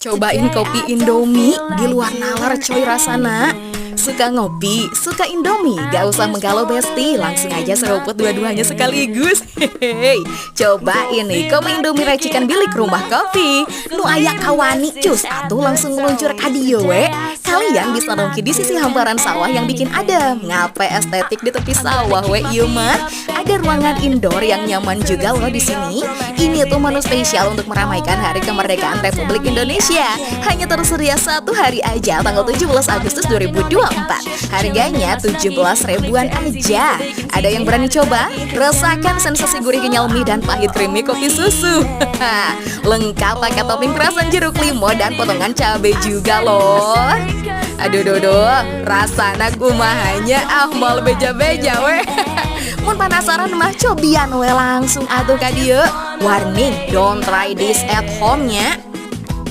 Cobain kopi Indomie di luar nalar coy rasana. Suka ngopi, suka Indomie, gak usah menggalau besti, langsung aja seruput dua-duanya sekaligus. Hehehe, cobain nih kopi Indomie racikan bilik rumah kopi. Nu ayak kawani cus, atuh langsung meluncur kadio we. Kalian bisa nongki di sisi hamparan sawah yang bikin adem. Ngape estetik di tepi sawah we ieu mah. Ada ruangan indoor yang nyaman juga loh di sini. Ini tuh menu spesial untuk meramaikan Hari Kemerdekaan Republik Indonesia. Hanya tersedia satu hari aja, tanggal 17 Agustus 2024. Harganya 17 ribuan aja. Ada yang berani coba? Rasakan sensasi gurih kenyal mie dan pahit creamy kopi susu. Lengkap pakai topping perasan jeruk limau dan potongan cabai juga loh. Aduh, rasana kumahanya mal beja-beja weh. Mun penasaran mah cobian we langsung atuh ka dieu. Warning, don't try this at home nya.